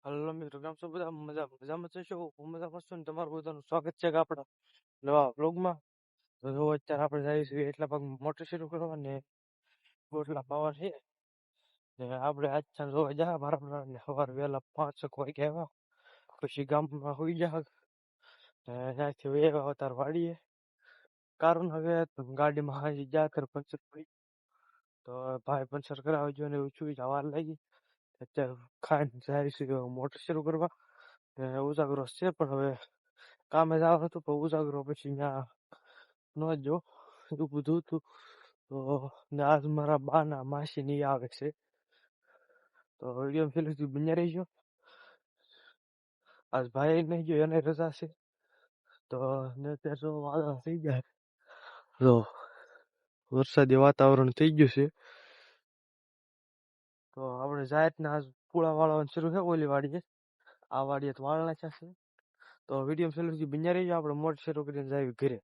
Hello મિત્રો, કેમ છો બધા? મજામાં છે શું? હું મજામાં છું ને તમારું બધાનું સ્વાગત છે કે આપણા નવા વ્લોગમાં. તો જો અત્યારે આપણે જઈશું એટલા ભાગ મોટર શરૂ કરવા ને ગોટલા પાવા છે ને આપણે આજ સાંજ જોવા જા મારા ને સવારે વહેલા 5 વાગે આવ્યા પછી ગામમાં હોઈ જા ને ત્યાંથી વહેલા અવતાર વાળીએ કારણ હવે ગાડીમાં હાજી જા ત્યારે પંચર પડી તો ભાઈ પંચર કરાવજો ને એવું છું વાર લાગી અત્યારે ખાઈને જઈશું મોટર શરૂ કરવા. ઉજાગરો છે પણ હવે કામે જવાનું હતું પણ ઉજાગરો પછી ત્યાં ન જો એવું બધું હતું તો આજ મારા બા ના માસી ની આવે છે તો વિડીયો ફેલું બન્યા રહીજો. આજ ભાઈ નહીં ગયો એને રજા છે તો અત્યારે તો વાદળા થઈ જાય તો વરસાદી વાતાવરણ થઈ ગયું છે તો આપણે જાહેરના આજ પૂળા વાળવાનું શરૂ છે ઓલી વાડીએ આ વાડીએ તો વાળ નાખ્યા છે તો વિડીયો ફેલું બન્યા રહીજો. આપણે મોટર શરૂ કરીને જાય ઘરે.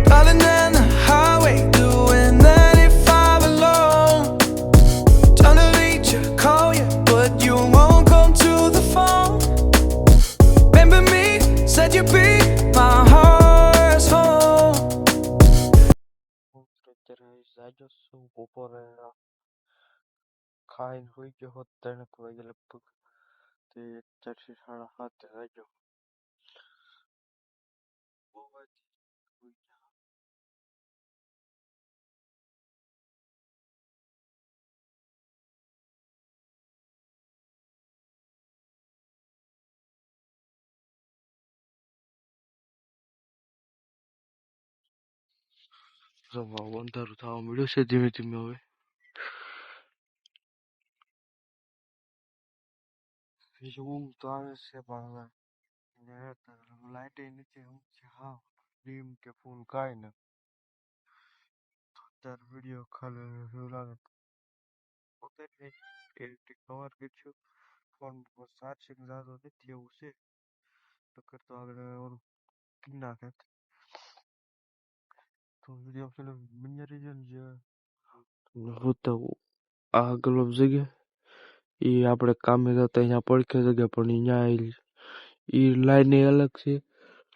Darling down the highway, doing 95 alone. Trying to reach you, call you, but you won't come to the phone. Remember me, said you'd be my heart's home. અત્યારે જાજો છું બપોરે ખાઈને હોઈ ગયો હોત 3 વાગે લગભગ તે 4 થી 7:30 જાજો અંધારું થવા મળ્યું છે ધીમે ધીમે. હવે બીજું ઊંઘ તો આવે છે પણ હવે લાઈટ નથી ઊંઘ છે હા ડીમ કે ફૂલ કાંઈ ને અત્યારે વિડીયો ખાલી એવું લાગે પોતે એડિટિંગ કવર કર્યું ફોન ચાર્જિંગ જાતો નથી એવું છે તો કરતો આગળ ઓલું કી નાખે તો વિડીયો ફિલ્મ બન્યા રહી ને જે હું તો આગળ જગ્યા એ આપણે કામે જતા અહીંયા પડખે જગ્યા પણ અહીંયા એ લાઈન અલગ છે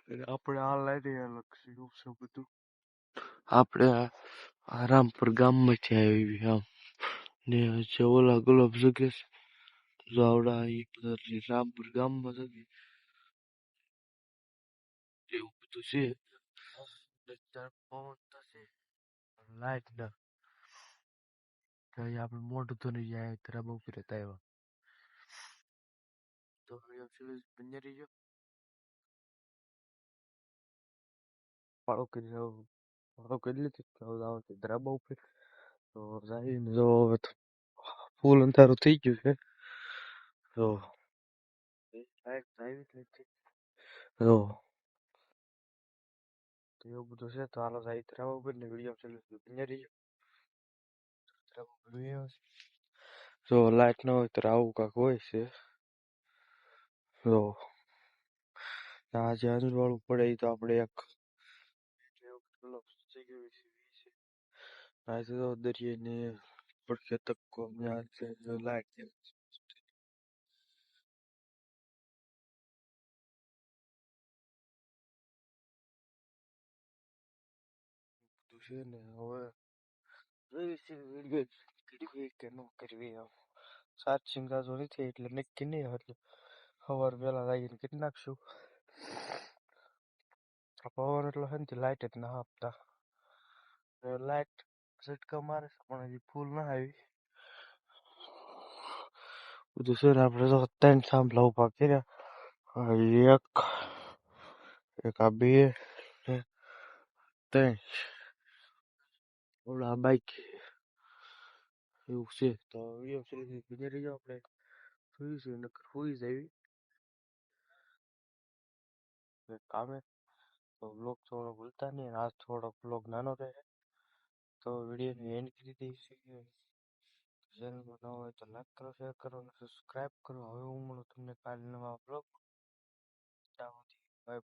અને આપણે આ લાઈન અલગ છે એવું છે બધું. આપણે આ રામપુર ગામમાંથી આવી આમ ને જે ઓલા ગુલાબ જગ્યા છે જાવડા એ બધા રામપુર ગામમાં જગ્યા એવું બધું છે. અત્યારે પવન થશે લાઈટ ના કઈ આપણે મોઢું તો નહીં જાય ત્યારે બહુ રહેતા એવા તો બન્યા રહીજો. ફોલો કરી લીધી ધરાબા ઉપર તો જઈને જો હવે ફૂલ અંધારું થઈ ગયું છે તો લાઈટ આવી જ નથી તો એવું બધું છે તો હાલો જાય ધરાબા ઉપર ને વિડીયો બન્યા રહીજો. જો લાઈટ ન હોય તો આવું કાંક હોય છે તો આજે અંજવાળું પડે તો આપણે એક આજે તો દરિયે ને પડખે તપકો લાઈટ છે ને હવે વિડીયો કરવી કે ન કરવી ચાર્જિંગ જાજો નથી એટલે નક્કી નહીં એટલે સવાર વહેલા લાગીને કરી નાખશું. પવન એટલો છે ને લાઈટ જ ના આપતા લાઈટ ઝટકા મારે પણ હજી ફૂલ ના આવી બધું છે ને આપણે તો 3 થાંભલા ઉભા કર્યા એક આ 2 ને 3 ઓલા બાઈક એવું છે તો વિડીયો બની રહીજો. આપણે સુઈશું નકર સુઈ જવી કામે તો બ્લોગ થોડો ભૂલતા નહીં આજ થોડો બ્લોગ નાનો રહે તો વિડીયોની એન્ડ કરી દઈશું. ચેનલમાં ન હોય તો લાઈક કરો, શેર કરો અને સબસ્ક્રાઈબ કરો. હવે હું મળું તમને કાલે નવા બ્લોગ. બાય.